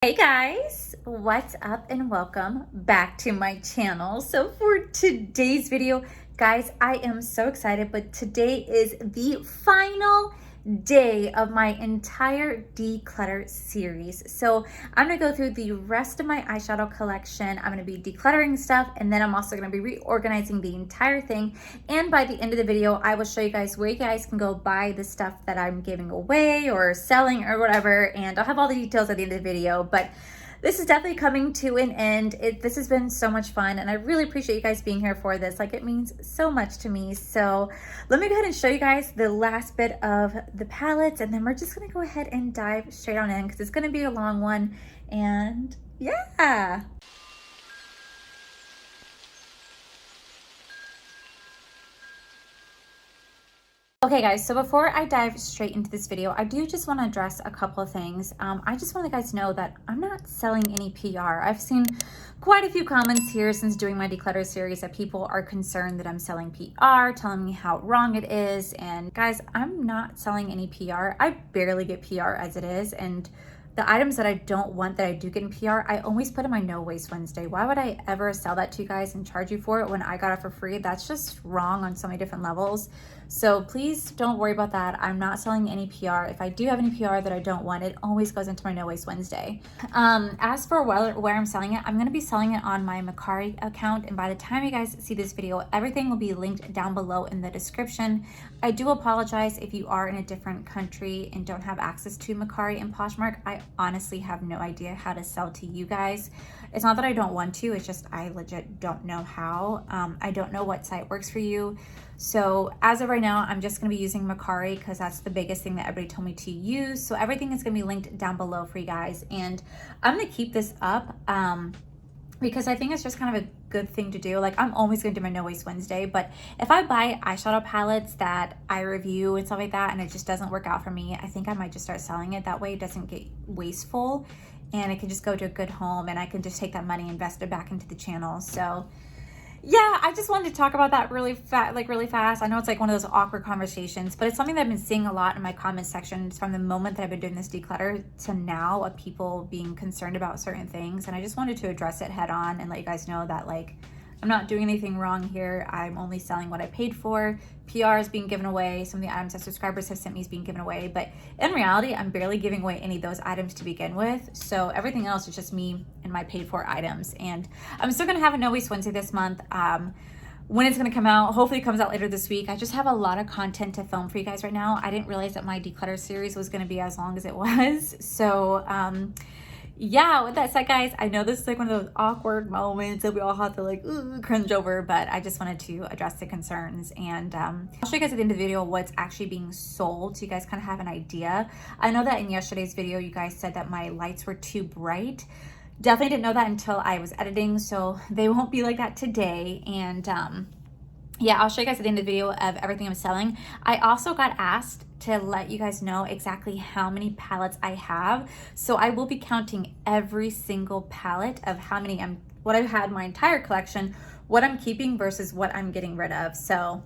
Hey guys, what's up and welcome back to my channel. So for today's video, guys, I am so excited, but today is the final day of my entire declutter series. So I'm gonna go through the rest of my eyeshadow collection. I'm gonna be decluttering stuff, and then I'm also gonna be reorganizing the entire thing. And by the end of the video, I will show you guys where you guys can go buy the stuff that I'm giving away or selling or whatever. And I'll have all the details at the end of the video, but this is definitely coming to an end. This has been so much fun, and I really appreciate you guys being here for this. Like, it means so much to me. So let me go ahead and show you guys the last bit of the palettes, and then we're just gonna go ahead and dive straight on in because it's gonna be a long one. And yeah. Okay guys, so before I dive straight into this video, I do just want to address a couple of things. I just want you guys to know that I'm not selling any PR. I've seen quite a few comments here since doing my declutter series that people are concerned that I'm selling PR, telling me how wrong it is. And guys, I'm not selling any PR. I barely get PR as it is. And the items that I don't want that I do get in PR, I always put in my No Waste Wednesday. Why would I ever sell that to you guys and charge you for it when I got it for free? That's just wrong on so many different levels. So please don't worry about that. I'm not selling any PR. If I do have any PR that I don't want, it always goes into my No Waste Wednesday. As for where I'm selling it, I'm going to be selling it on my Mercari account. And by the time you guys see this video, everything will be linked down below in the description. I do apologize if you are in a different country and don't have access to Mercari and Poshmark. I honestly have no idea how to sell to you guys. It's not that I don't want to, it's just I legit don't know how. I don't know what site works for you. So as of right now, I'm just gonna be using Mercari because that's the biggest thing that everybody told me to use. So everything is gonna be linked down below for you guys. And I'm gonna keep this up because I think it's just kind of a good thing to do. Like, I'm always gonna do my No Waste Wednesday, but if I buy eyeshadow palettes that I review and stuff like that and it just doesn't work out for me, I think I might just start selling it. That way it doesn't get wasteful and it can just go to a good home and I can just take that money and invest it back into the channel. So yeah, I just wanted to talk about that really fast. I know it's like one of those awkward conversations, but it's something that I've been seeing a lot in my comment sections from the moment that I've been doing this declutter to now, of people being concerned about certain things. And I just wanted to address it head on and let you guys know that, like, I'm not doing anything wrong here. I'm only selling what I paid for. PR is being given away. Some of the items that subscribers have sent me is being given away. But in reality, I'm barely giving away any of those items to begin with. So everything else is just me and my paid for items. And I'm still gonna have a No Waste Wednesday this month. When it's gonna come out, hopefully it comes out later this week. I just have a lot of content to film for you guys right now. I didn't realize that my declutter series was gonna be as long as it was. So yeah, with that said, guys, I know this is like one of those awkward moments that we all have to like cringe over, but I just wanted to address the concerns. And I'll show you guys at the end of the video what's actually being sold so you guys kind of have an idea. I know that in yesterday's video, you guys said that my lights were too bright. Definitely didn't know that until I was editing, so they won't be like that today. And yeah, I'll show you guys at the end of the video of everything I'm selling. I also got asked to let you guys know exactly how many palettes I have. So I will be counting every single palette of how many what I've had my entire collection, what I'm keeping versus what I'm getting rid of. So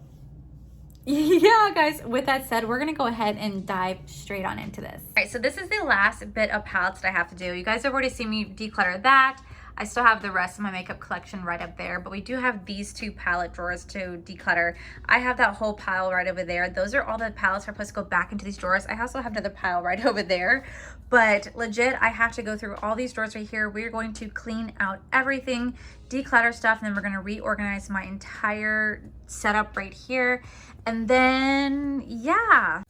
yeah, guys, with that said, we're gonna go ahead and dive straight on into this. All right, so this is the last bit of palettes that I have to do. You guys have already seen me declutter that. I still have the rest of my makeup collection right up there, but we do have these two palette drawers to declutter. I have that whole pile right over there. Those are all the palettes that are supposed to go back into these drawers. I also have another pile right over there, but legit, I have to go through all these drawers right here. We're going to clean out everything, declutter stuff, and then we're gonna reorganize my entire setup right here. And then, yeah.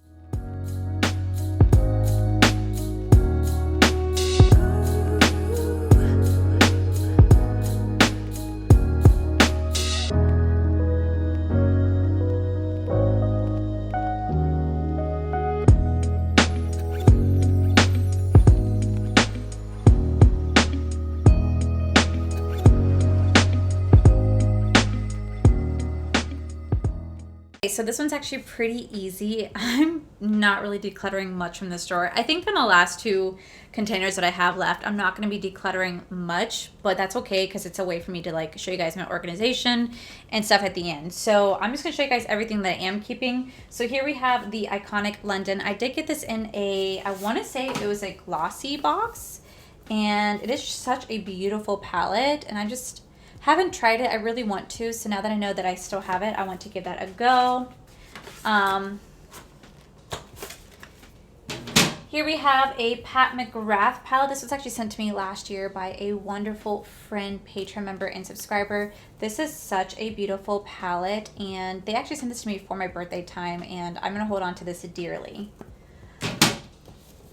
So this one's actually pretty easy. I'm not really decluttering much from this drawer. I think from the last two containers that I have left, I'm not going to be decluttering much, but that's okay because it's a way for me to like show you guys my organization and stuff at the end. So I'm just going to show you guys everything that I am keeping. So here we have the iconic London. I did get this in a, I want to say it was a glossy box. And it is such a beautiful palette, and I just haven't tried it. I really want to, so now that I know that I still have it, I want to give that a go. Here we have a Pat McGrath palette. This was actually sent to me last year by a wonderful friend, Patreon member, and subscriber. This is such a beautiful palette, and they actually sent this to me for my birthday time, and I'm going to hold on to this dearly.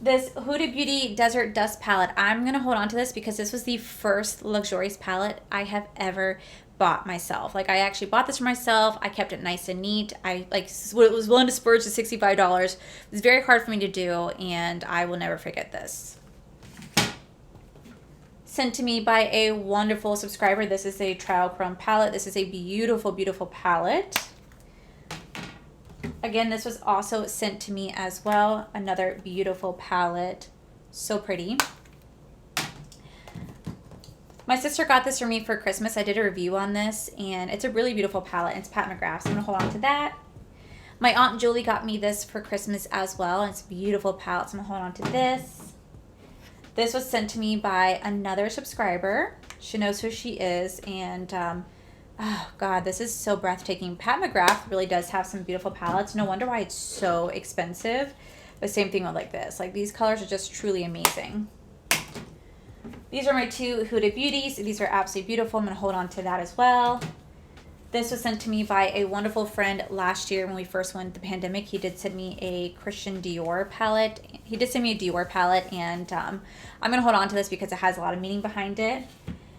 This Huda Beauty Desert Dust palette, I'm going to hold on to this because this was the first luxurious palette I have ever bought myself. Like, I actually bought this for myself. I kept it nice and neat. I was willing to splurge the $65. It was very hard for me to do, and I will never forget this. Sent to me by a wonderful subscriber. This is a Trial Chrome palette. This is a beautiful, beautiful palette. Again, this was also sent to me as well. Another beautiful palette. So pretty. My sister got this for me for Christmas. I did a review on this, and it's a really beautiful palette. It's Pat McGrath, so I'm going to hold on to that. My Aunt Julie got me this for Christmas as well, and it's a beautiful palette, so I'm going to hold on to this. This was sent to me by another subscriber. She knows who she is, and oh God, this is so breathtaking. Pat McGrath really does have some beautiful palettes. No wonder why it's so expensive. The same thing with like this. Like, these colors are just truly amazing. These are my two Huda Beauties. These are absolutely beautiful. I'm going to hold on to that as well. This was sent to me by a wonderful friend last year when we first went the pandemic. He did send me a Christian Dior palette. He did send me a Dior palette, and I'm going to hold on to this because it has a lot of meaning behind it.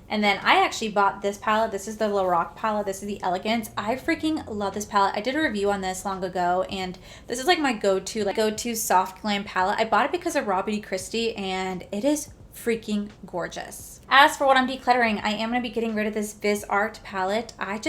And then I actually bought this palette. This is the Lorac palette. This is the Elegance. I freaking love this palette. I did a review on this long ago, and this is like my go-to soft glam palette. I bought it because of Robert E. Christie, and it is freaking gorgeous. As for what I'm decluttering, I am going to be getting rid of this Viz Art palette. I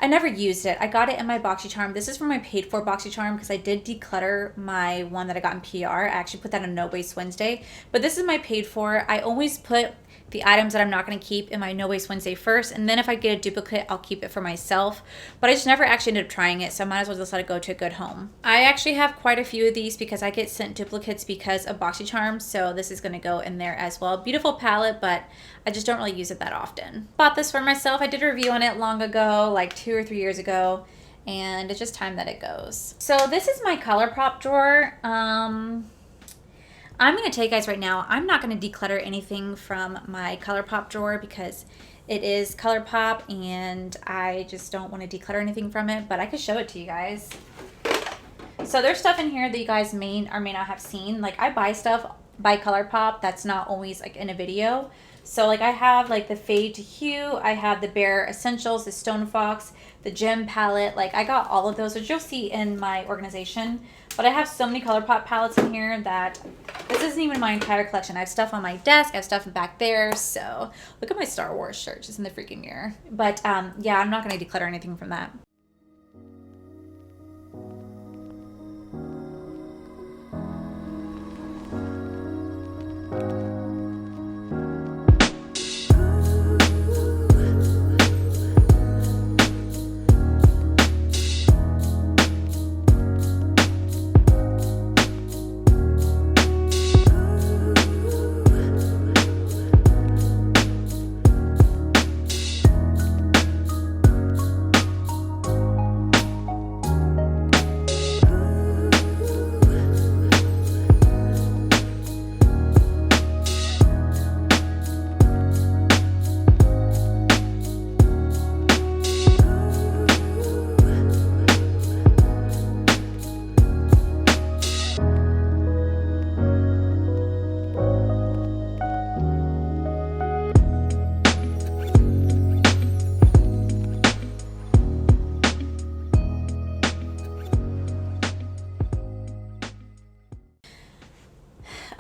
never used it. I got it in my BoxyCharm. This is from my paid for BoxyCharm because I did declutter my one that I got in PR. I actually put that on No Waste Wednesday, but this is my paid for. I always put the items that I'm not going to keep in my No Waste Wednesday first, and then if I get a duplicate, I'll keep it for myself. But I just never actually ended up trying it, so I might as well just let it go to a good home. I actually have quite a few of these because I get sent duplicates because of BoxyCharm, so this is going to go in there as well. Beautiful palette, but I just don't really use it that often. Bought this for myself. I did a review on it long ago, like 2 or 3 years ago, and it's just time that it goes. So this is my ColourPop drawer. I'm going to tell you guys right now, I'm not going to declutter anything from my ColourPop drawer because it is ColourPop and I just don't want to declutter anything from it, but I could show it to you guys. So there's stuff in here that you guys may or may not have seen. Like, I buy stuff by ColourPop that's not always like in a video. So like, I have like the Fade to Hue, I have the Bare Essentials, the Stone Fox, the Gem palette. Like, I got all of those, which you'll see in my organization. But I have so many ColourPop palettes in here that this isn't even my entire collection. I have stuff on my desk. I have stuff back there. So look at my Star Wars shirt just in the freaking mirror. But yeah, I'm not going to declutter anything from that.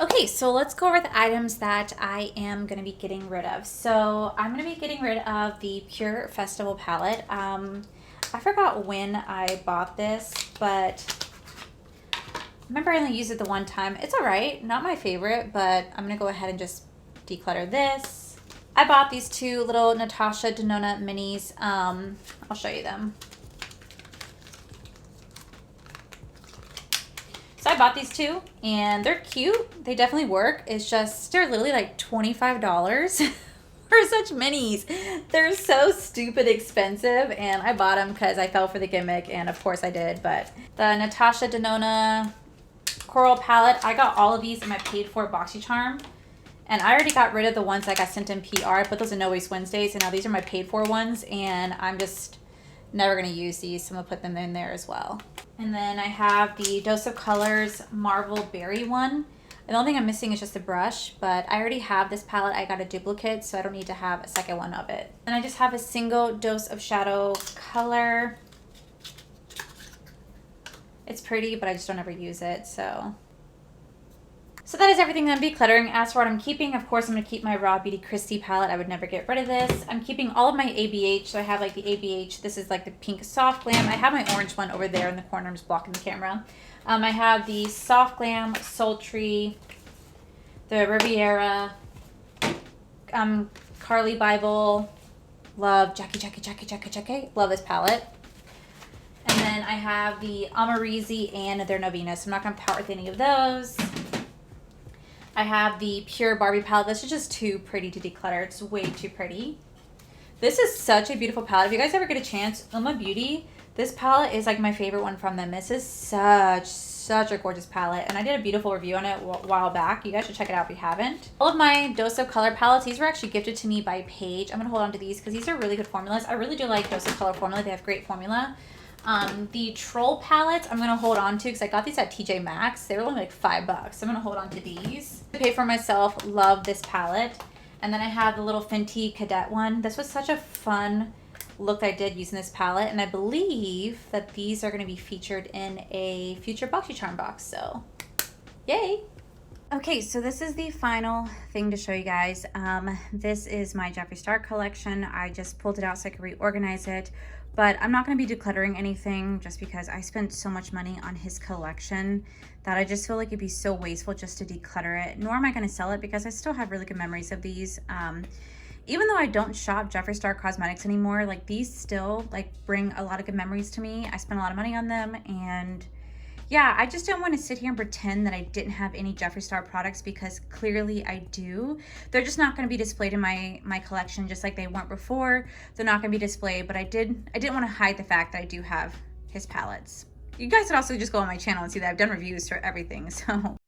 Okay, so let's go over the items that I am going to be getting rid of. So I'm going to be getting rid of the Pure Festival palette. I forgot when I bought this, but I remember I only used it the one time. It's all right, not my favorite, but I'm going to go ahead and just declutter this. I bought these two little Natasha Denona minis. I'll show you them. So So I bought these two, and they're cute. They definitely work. It's just, they're literally like $25 for such minis. They're so stupid expensive, and I bought them because I fell for the gimmick, and of course I did. But the Natasha Denona Coral Palette, I got all of these in my paid for BoxyCharm. And I already got rid of the ones that got sent in PR. I put those in No Waste Wednesdays, and now these are my paid for ones, and I'm just never going to use these, so I'm going to put them in there as well. And then I have the Dose of Colors Marvel Berry one. The only thing I'm missing is just a brush, but I already have this palette. I got a duplicate, so I don't need to have a second one of it. And I just have a single Dose of Shadow color. It's pretty, but I just don't ever use it, so that is everything that I'm decluttering. As for what I'm keeping, of course, I'm going to keep my Raw Beauty Christie palette. I would never get rid of this. I'm keeping all of my ABH. So I have like the ABH. This is like the pink Soft Glam. I have my orange one over there in the corner. I'm just blocking the camera. I have the Soft Glam, Sultry, the Riviera, Carly Bible. Love Jackie. Love this palette. And then I have the Amarizi and their Novena. So I'm not going to part with any of those. I have the Pure Barbie palette. This is just too pretty to declutter. It's way too pretty. This is such a beautiful palette. If you guys ever get a chance, Uma Beauty, this palette is like my favorite one from them. This is such a gorgeous palette. And I did a beautiful review on it a while back. You guys should check it out if you haven't. All of my Dose of Color palettes, these were actually gifted to me by Paige. I'm going to hold on to these because these are really good formulas. I really do like Dose of Color formula. They have great formula. The Troll palettes I'm going to hold on to because I got these at TJ Maxx. They were only like $5. So I'm going to hold on to these. I pay for myself. Love this palette. And then I have the little Fenty Cadet one. This was such a fun look I did using this palette. And I believe that these are going to be featured in a future BoxyCharm box. So, yay! Okay, so this is the final thing to show you guys. This is my Jeffree Star collection. I just pulled it out so I could reorganize it. But I'm not going to be decluttering anything just because I spent so much money on his collection that I just feel like it'd be so wasteful just to declutter it. Nor am I going to sell it because I still have really good memories of these. Even though I don't shop Jeffree Star Cosmetics anymore, like these still like bring a lot of good memories to me. I spent a lot of money on them, and yeah, I just don't want to sit here and pretend that I didn't have any Jeffree Star products because clearly I do. They're just not going to be displayed in my collection just like they weren't before. They're not going to be displayed, but I didn't want to hide the fact that I do have his palettes. You guys could also just go on my channel and see that I've done reviews for everything, so.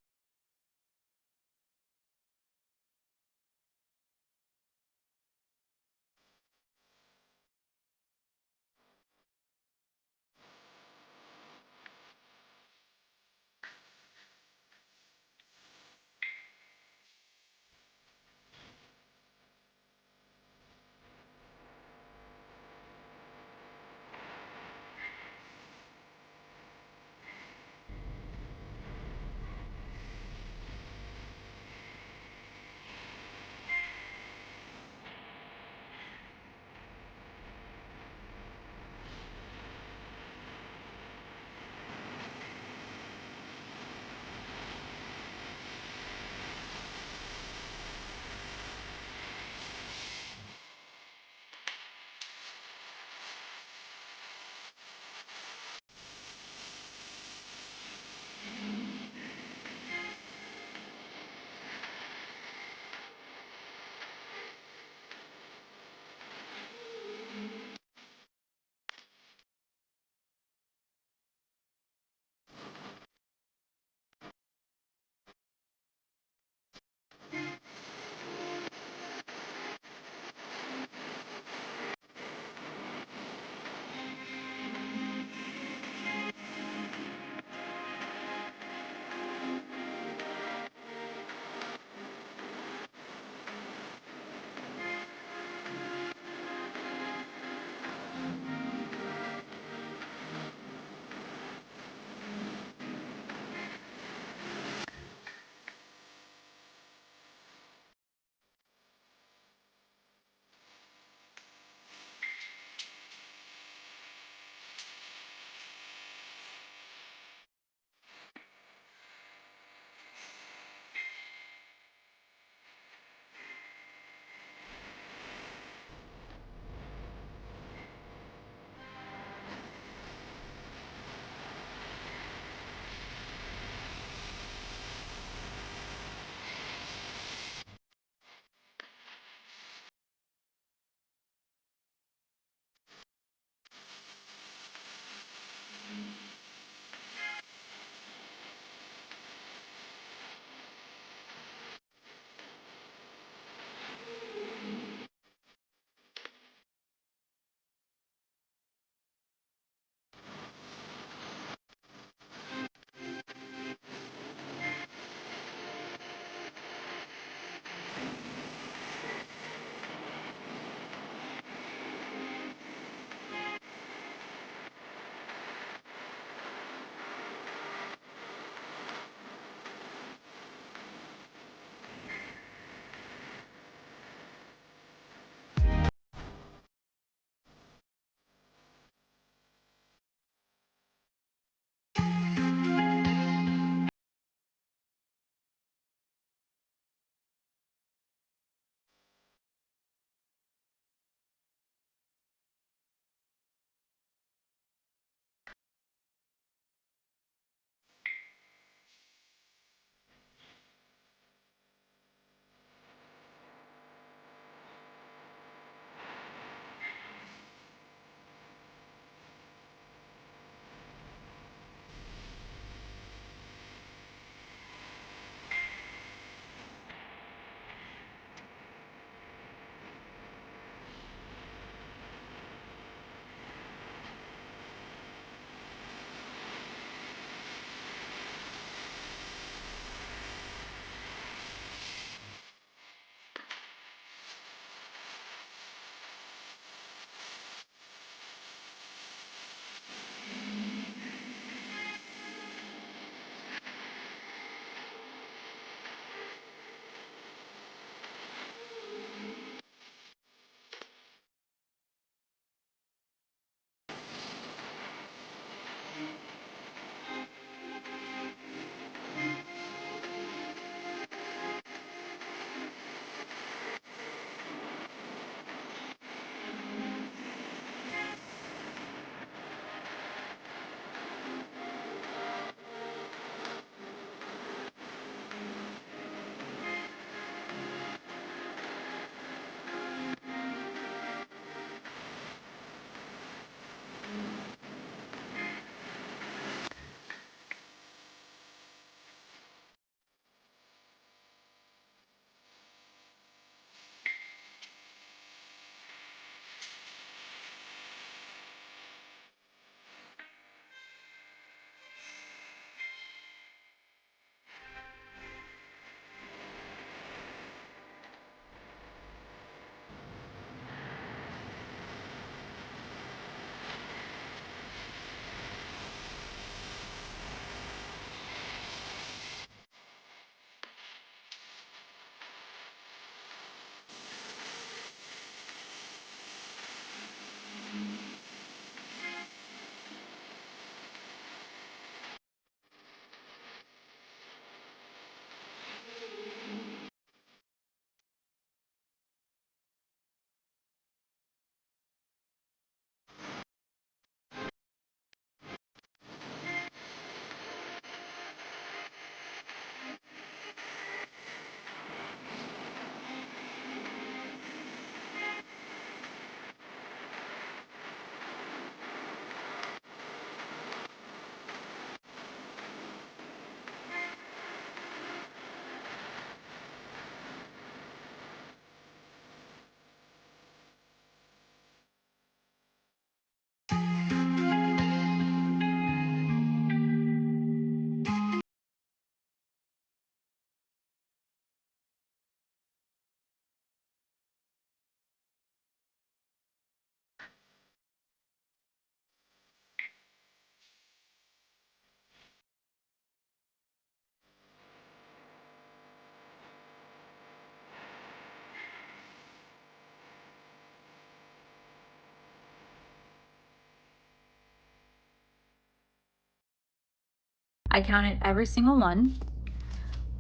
I counted every single one,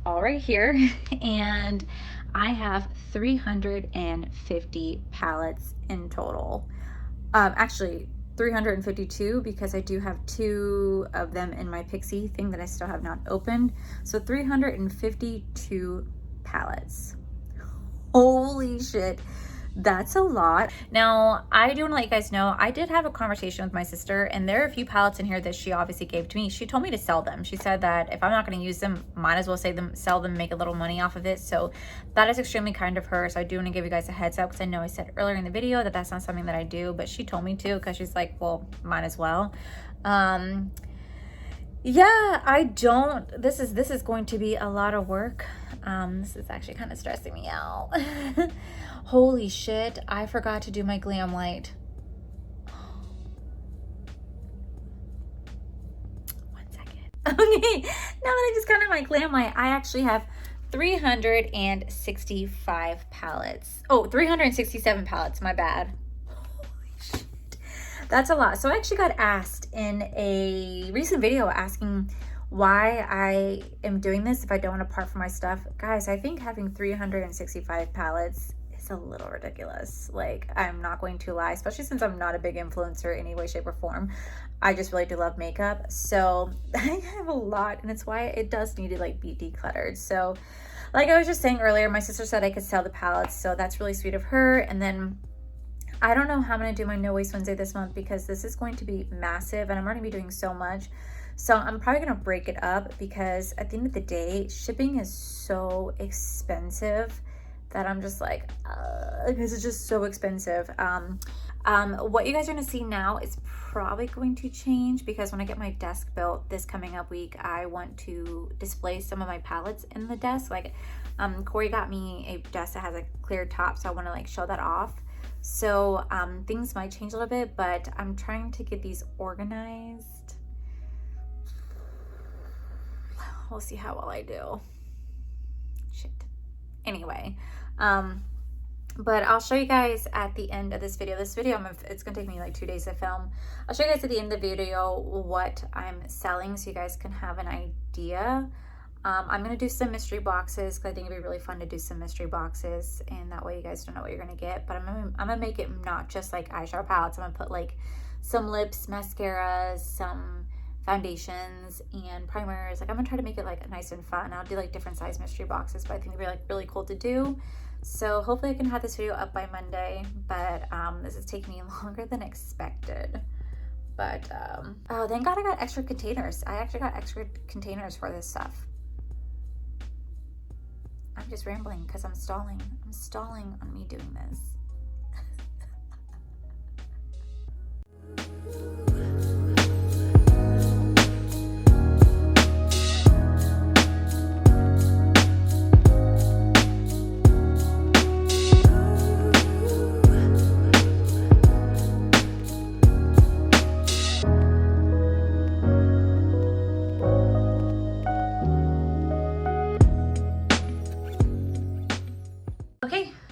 all right here, and I have 350 palettes in total. Actually 352, because I do have 2 of them in my Pixie thing that I still have not opened. So 352 palettes. Holy shit, that's a lot. Now, I do want to let you guys know, I did have a conversation with my sister, and there are a few palettes in here that she obviously gave to me. She told me to sell them. She said that if I'm not going to use them, might as well sell them, make a little money off of it. So that is extremely kind of her. So I do want to give you guys a heads up, because I know I said earlier in the video that that's not something that I do, but she told me to, because she's like, well, might as well. Yeah, this is going to be a lot of work. This is actually kind of stressing me out. Holy shit, I forgot to do my glam light. 1 second. Okay, now that I just counted my glam light, I actually have 365 palettes. Oh, 367 palettes, my bad. That's a lot. So I actually got asked in a recent video asking why I am doing this if I don't want to part from my stuff. Guys, I think having 365 palettes is a little ridiculous. Like, I'm not going to lie, especially since I'm not a big influencer in any way, shape, or form. I just really do love makeup. So I have a lot, and it's why it does need to like be decluttered. So like I was just saying earlier, my sister said I could sell the palettes, so that's really sweet of her. And then I don't know how I'm going to do my No Waste Wednesday this month, because this is going to be massive and I'm going to be doing so much. So I'm probably going to break it up, because at the end of the day, shipping is so expensive that I'm just like, because it's just so expensive. What you guys are going to see now is probably going to change, because when I get my desk built this coming up week, I want to display some of my palettes in the desk. Like, Corey got me a desk that has a clear top, so I want to like show that off. So things might change a little bit, but I'm trying to get these organized. We'll see how well I do. Shit. Anyway, but I'll show you guys at the end of this video. It's gonna take me like 2 days to film. I'll show you guys at the end of the video what I'm selling, so you guys can have an idea. I'm going to do some mystery boxes, because I think it'd be really fun to do some mystery boxes, and that way you guys don't know what you're going to get. But I'm gonna make it not just like eyeshadow palettes. I'm going to put like some lips, mascaras, some foundations, and primers. Like, I'm going to try to make it like nice and fun. I'll do like different size mystery boxes, but I think it'd be like really cool to do. So hopefully I can have this video up by Monday, but this is taking me longer than expected. But oh, thank God I got extra containers. I actually got extra containers for this stuff. I'm just rambling because I'm stalling. I'm stalling on me doing this.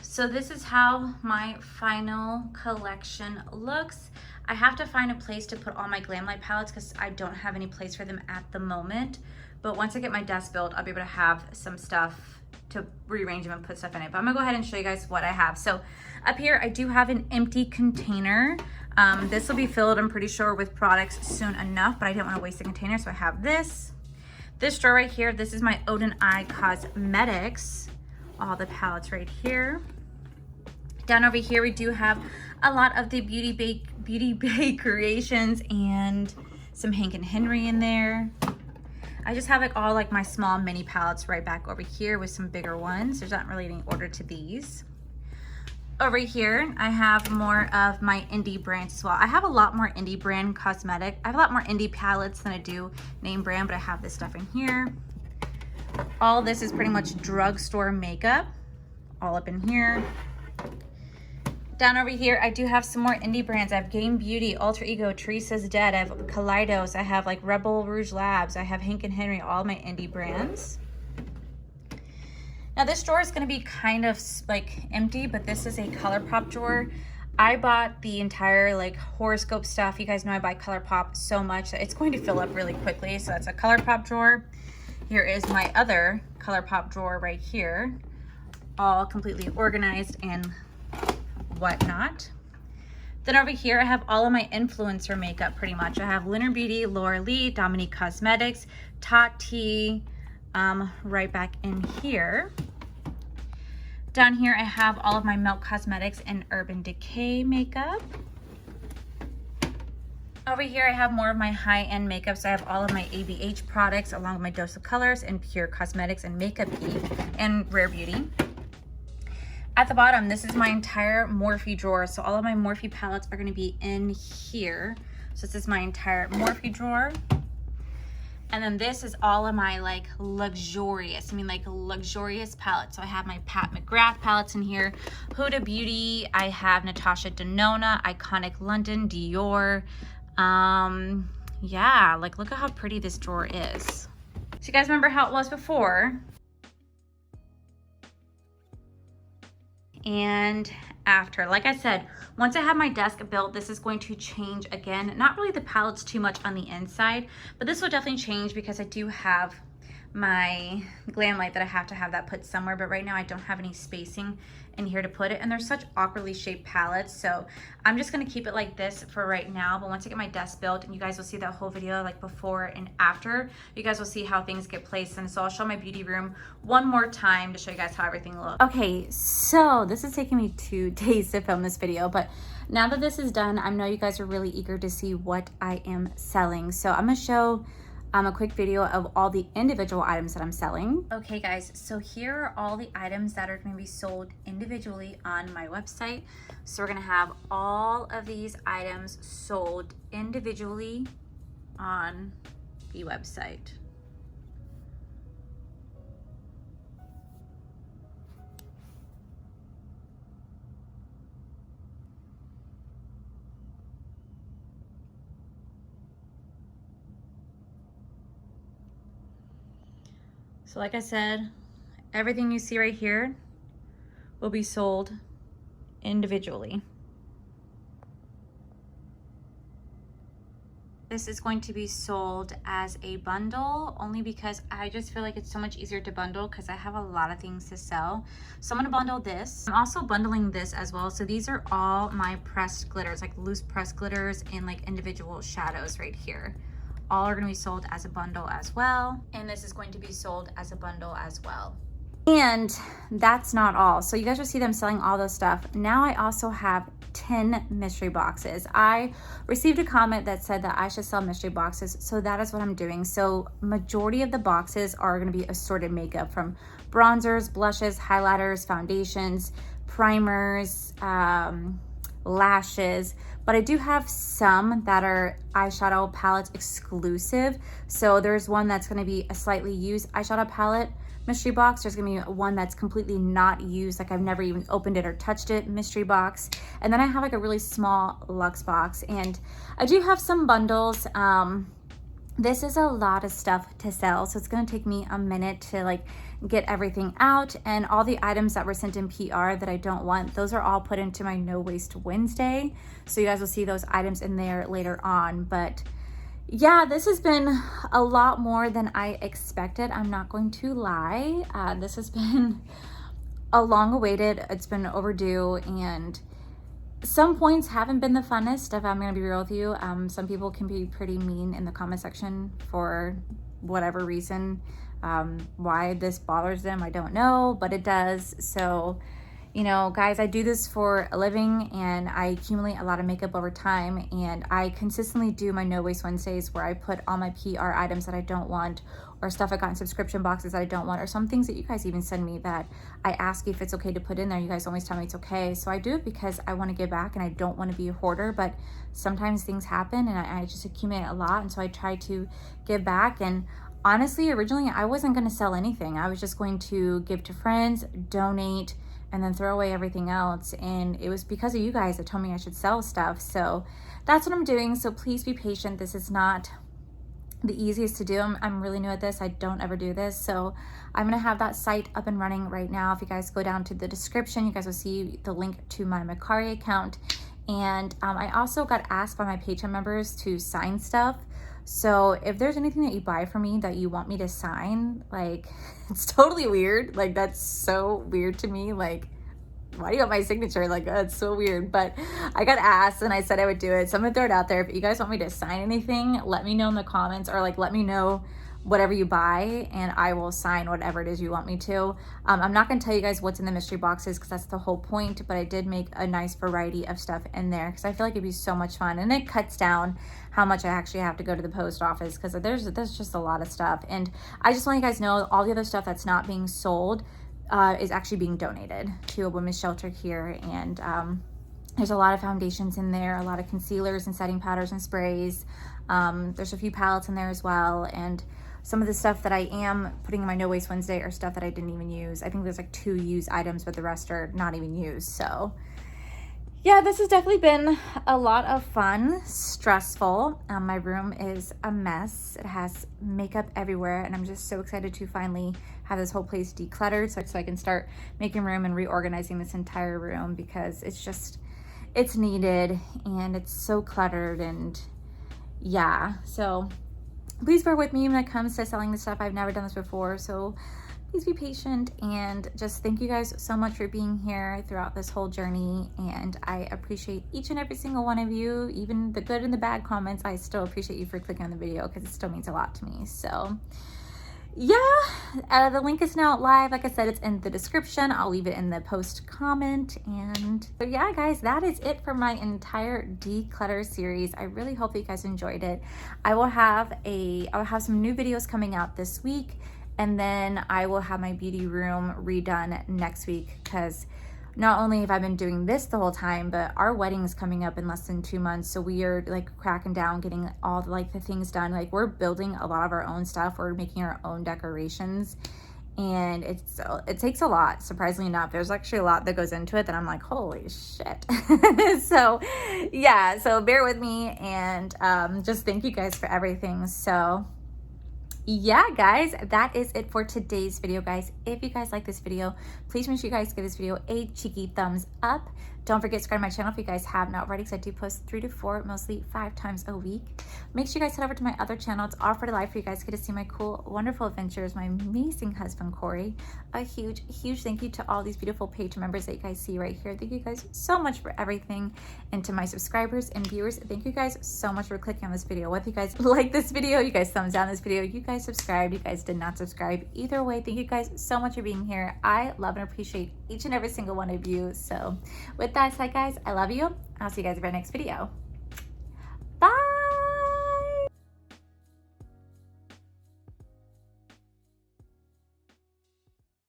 So this is how my final collection looks. I have to find a place to put all my glam light palettes, because I don't have any place for them at the moment. But once I get my desk built, I'll be able to have some stuff to rearrange them and put stuff in it. But I'm gonna go ahead and show you guys what I have. So up here, I do have an empty container. This will be filled, I'm pretty sure, with products soon enough, but I didn't want to waste the container, so I have this. This drawer right here, this is my Odin Eye Cosmetics. All the palettes right here. Down over here, we do have a lot of the Beauty Bay Creations and some Hank and Henry in there. I just have like all like my small mini palettes right back over here with some bigger ones. There's not really any order to these. Over here, I have more of my indie brands as well. I have a lot more indie brand cosmetic. I have a lot more indie palettes than I do name brand, but I have this stuff in here. All this is pretty much drugstore makeup, all up in here. Down over here, I do have some more indie brands. I have Game Beauty, Alter Ego, Teresa's Dead, I have Kaleidos, I have like Rebel Rouge Labs, I have Hank and Henry, all my indie brands. Now this drawer is gonna be kind of like empty, but this is a ColourPop drawer. I bought the entire like horoscope stuff. You guys know I buy ColourPop so much that it's going to fill up really quickly. So that's a ColourPop drawer. Here is my other ColourPop drawer right here, all completely organized and whatnot. Then over here, I have all of my influencer makeup pretty much. I have Lunar Beauty, Laura Lee, Dominique Cosmetics, Tati, right back in here. Down here, I have all of my Milk Cosmetics and Urban Decay makeup. Over here, I have more of my high-end makeup. So I have all of my ABH products along with my Dose of Colors and Pure Cosmetics and Makeup Geek and Rare Beauty. At the bottom, this is my entire Morphe drawer. So all of my Morphe palettes are going to be in here. So this is my entire Morphe drawer. And then this is all of my like luxurious palettes. So I have my Pat McGrath palettes in here, Huda Beauty, I have Natasha Denona, Iconic London, Dior. Yeah, like look at how pretty this drawer is. So you guys remember how it was before and after. Like I said, once I have my desk built, this is going to change again. Not really the palettes too much on the inside, but this will definitely change because I do have my glam light that I have to have that put somewhere, but right now I don't have any spacing in here to put it, and they're such awkwardly shaped palettes, so I'm just going to keep it like this for right now. But once I get my desk built, and you guys will see that whole video like before and after, you guys will see how things get placed. And so I'll show my beauty room one more time to show you guys how everything looks. Okay, so this is taking me 2 days to film this video, but now that this is done, I know you guys are really eager to see what I am selling, so I'm going to show a quick video of all the individual items that I'm selling. Okay guys, so here are all the items that are going to be sold individually on my website. So we're going to have all of these items sold individually on the website. So like I said, everything you see right here will be sold individually. This is going to be sold as a bundle only because I just feel like it's so much easier to bundle because I have a lot of things to sell. So I'm gonna bundle this. I'm also bundling this as well. So these are all my pressed glitters, like loose pressed glitters and like individual shadows right here. All are going to be sold as a bundle as well. And this is going to be sold as a bundle as well. And that's not all. So you guys will see them selling all those stuff. Now I also have 10 mystery boxes. I received a comment that said that I should sell mystery boxes. So that is what I'm doing. So majority of the boxes are going to be assorted makeup, from bronzers, blushes, highlighters, foundations, primers, lashes, but I do have some that are eyeshadow palettes exclusive. So there's one that's going to be a slightly used eyeshadow palette mystery box. There's going to be one that's completely not used, like I've never even opened it or touched it, mystery box. And then I have like a really small luxe box, and I do have some bundles. This is a lot of stuff to sell, so it's going to take me a minute to like get everything out. And all the items that were sent in PR that I don't want, those are all put into my No Waste Wednesday, so you guys will see those items in there later on. But yeah, this has been a lot more than I expected. I'm not going to lie. This has been a long awaited, it's been overdue, and some points haven't been the funnest, if I'm going to be real with you. Some people can be pretty mean in the comment section for whatever reason. Why this bothers them, I don't know, but it does. So, you know, guys, I do this for a living, and I accumulate a lot of makeup over time, and I consistently do my No Waste Wednesdays where I put all my PR items that I don't want, or stuff I got in subscription boxes that I don't want, or some things that you guys even send me that I ask if it's okay to put in there. You guys always tell me it's okay. So I do it because I want to give back and I don't want to be a hoarder, but sometimes things happen and I just accumulate a lot, and so I try to give back. And honestly, originally I wasn't going to sell anything. I was just going to give to friends, donate, and then throw away everything else. And it was because of you guys that told me I should sell stuff. So that's what I'm doing. So please be patient. This is not the easiest to do. I'm really new at this. I don't ever do this. So I'm going to have that site up and running right now. If you guys go down to the description, you guys will see the link to my Mercari account. And I also got asked by my Patreon members to sign stuff. So if there's anything that you buy from me that you want me to sign, like, it's totally weird. Like, that's so weird to me. Like, why do you want my signature? Like, that's so weird. But I got asked and I said I would do it. So I'm gonna throw it out there. If you guys want me to sign anything, let me know in the comments, or like let me know whatever you buy and I will sign whatever it is you want me to. I'm not gonna tell you guys what's in the mystery boxes because that's the whole point, but I did make a nice variety of stuff in there because I feel like it'd be so much fun, and it cuts down how much I actually have to go to the post office because there's just a lot of stuff. And I just want you guys to know all the other stuff that's not being sold is actually being donated to a women's shelter here. And there's a lot of foundations in there, a lot of concealers and setting powders and sprays. There's a few palettes in there as well. And some of the stuff that I am putting in my No Waste Wednesday are stuff that I didn't even use. I think there's like 2 used items, but the rest are not even used. So yeah, this has definitely been a lot of fun, stressful. My room is a mess. It has makeup everywhere, and I'm just so excited to finally have this whole place decluttered so I can start making room and reorganizing this entire room, because it's needed and it's so cluttered. And yeah, so please bear with me when it comes to selling this stuff. I've never done this before, so please be patient, and just thank you guys so much for being here throughout this whole journey. And I appreciate each and every single one of you, even the good and the bad comments. I still appreciate you for clicking on the video because it still means a lot to me. So yeah, the link is now live. Like I said, it's in the description. I'll leave it in the post comment. And but yeah, guys, that is it for my entire declutter series. I really hope that you guys enjoyed it. I will have some new videos coming out this week. And then I will have my beauty room redone next week, because not only have I been doing this the whole time, but our wedding is coming up in less than 2 months. So we are like cracking down, getting all the things done. Like, we're building a lot of our own stuff. We're making our own decorations, and it takes a lot. Surprisingly enough, there's actually a lot that goes into it that I'm like, holy shit. So yeah, so bear with me, and just thank you guys for everything. So yeah, guys, that is it for today's video, guys. If you guys like this video, please make sure you guys give this video a cheeky thumbs up. Don't forget to subscribe to my channel if you guys have not already, because I do post 3 to 4, mostly 5 times a week. Make sure you guys head over to my other channel. It's all for the life, for you guys get to see my cool, wonderful adventures, my amazing husband, Corey. A huge, huge thank you to all these beautiful Patreon members that you guys see right here. Thank you guys so much for everything. And to my subscribers and viewers, thank you guys so much for clicking on this video. Whether you guys like this video, you guys thumbs down this video, you guys subscribed, you guys did not subscribe. Either way, thank you guys so much for being here. I love and appreciate each and every single one of you. So with that said, guys, I love you. I'll see you guys in our next video.